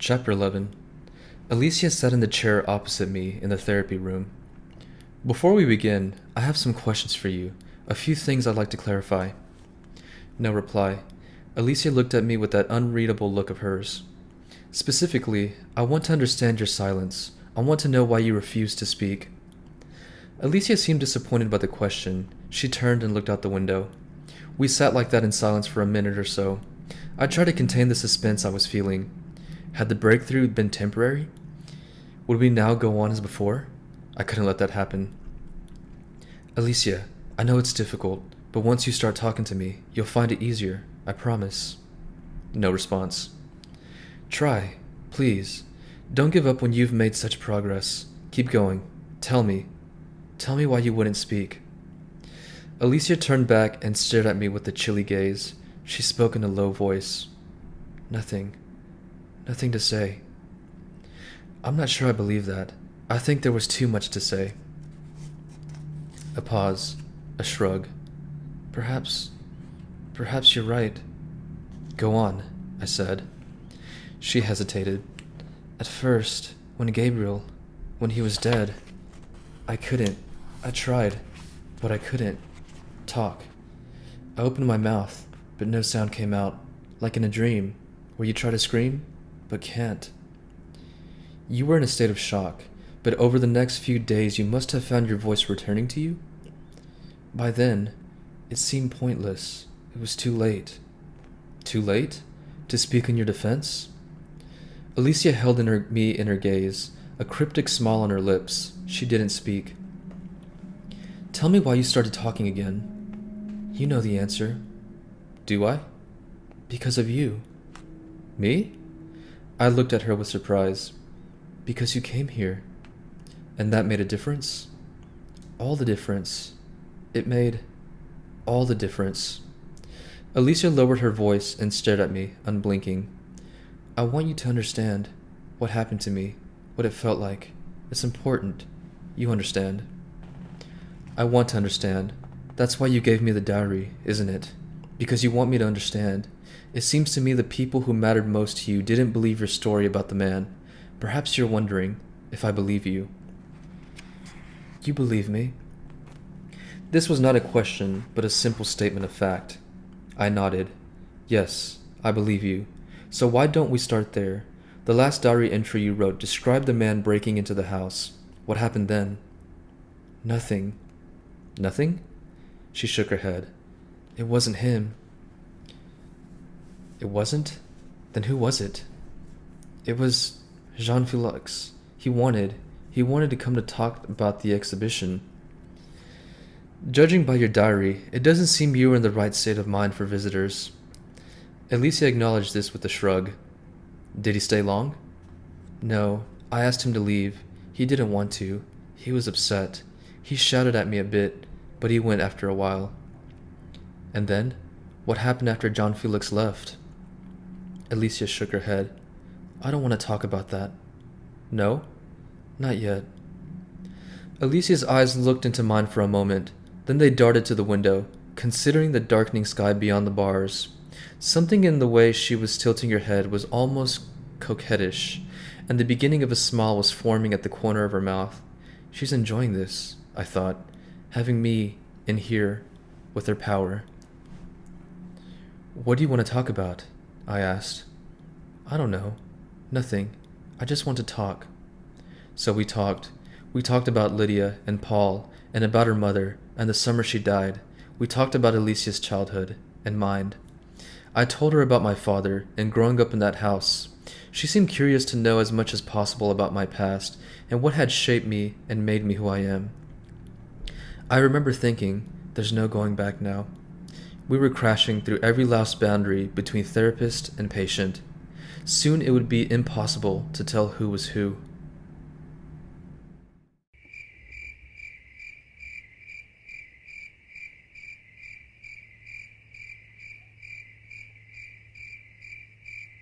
Chapter 11. Alicia sat in the chair opposite me in the therapy room. Before we begin, I have some questions for you, a few things I'd like to clarify. No reply. Alicia looked at me with that unreadable look of hers. Specifically, I want to understand your silence. I want to know why you refuse to speak. Alicia seemed disappointed by the question. She turned and looked out the window. We sat like that in silence for a minute or so. I tried to contain the suspense I was feeling. Had the breakthrough been temporary? Would we now go on as before? I couldn't let that happen. Alicia, I know it's difficult, but once you start talking to me, you'll find it easier, I promise. No response. Try, please. Don't give up when you've made such progress. Keep going. Tell me. Tell me why you wouldn't speak. Alicia turned back and stared at me with a chilly gaze. She spoke in a low voice. Nothing. Nothing to say. I'm not sure I believe that. I think there was too much to say. A pause. A shrug. Perhaps you're right. Go on, I said. She hesitated. At first, when he was dead, I couldn't. I tried, but I couldn't talk. I opened my mouth, but no sound came out, like in a dream, where you try to scream, but can't. You were in a state of shock, but over the next few days you must have found your voice returning to you? By then, it seemed pointless. It was too late. Too late? To speak in your defense? Alicia held me in her gaze, a cryptic smile on her lips. She didn't speak. Tell me why you started talking again. You know the answer. Do I? Because of you. Me? I looked at her with surprise. Because you came here. And that made a difference? All the difference. It made all the difference. Alicia lowered her voice and stared at me, unblinking. I want you to understand what happened to me, what it felt like. It's important. You understand. I want to understand. That's why you gave me the diary, isn't it? Because you want me to understand. It seems to me the people who mattered most to you didn't believe your story about the man. Perhaps you're wondering if I believe you. You believe me? This was not a question, but a simple statement of fact. I nodded. Yes, I believe you. So why don't we start there? The last diary entry you wrote described the man breaking into the house. What happened then? Nothing. Nothing? She shook her head. It wasn't him. It wasn't? Then who was it? It was Jean-Felix. He wanted to come to talk about the exhibition. Judging by your diary, it doesn't seem you were in the right state of mind for visitors. Alicia acknowledged this with a shrug. Did he stay long? No, I asked him to leave. He didn't want to. He was upset. He shouted at me a bit, but he went after a while. And then? What happened after Jean-Felix left? Alicia shook her head. I don't want to talk about that. No? Not yet. Alicia's eyes looked into mine for a moment. Then they darted to the window, considering the darkening sky beyond the bars. Something in the way she was tilting her head was almost coquettish, and the beginning of a smile was forming at the corner of her mouth. She's enjoying this, I thought, having me in here with her power. What do you want to talk about? I asked. I don't know. Nothing. I just want to talk. So we talked. We talked about Lydia and Paul and about her mother and the summer she died. We talked about Alicia's childhood and mine. I told her about my father and growing up in that house. She seemed curious to know as much as possible about my past and what had shaped me and made me who I am. I remember thinking, there's no going back now. We were crashing through every last boundary between therapist and patient. Soon it would be impossible to tell who was who.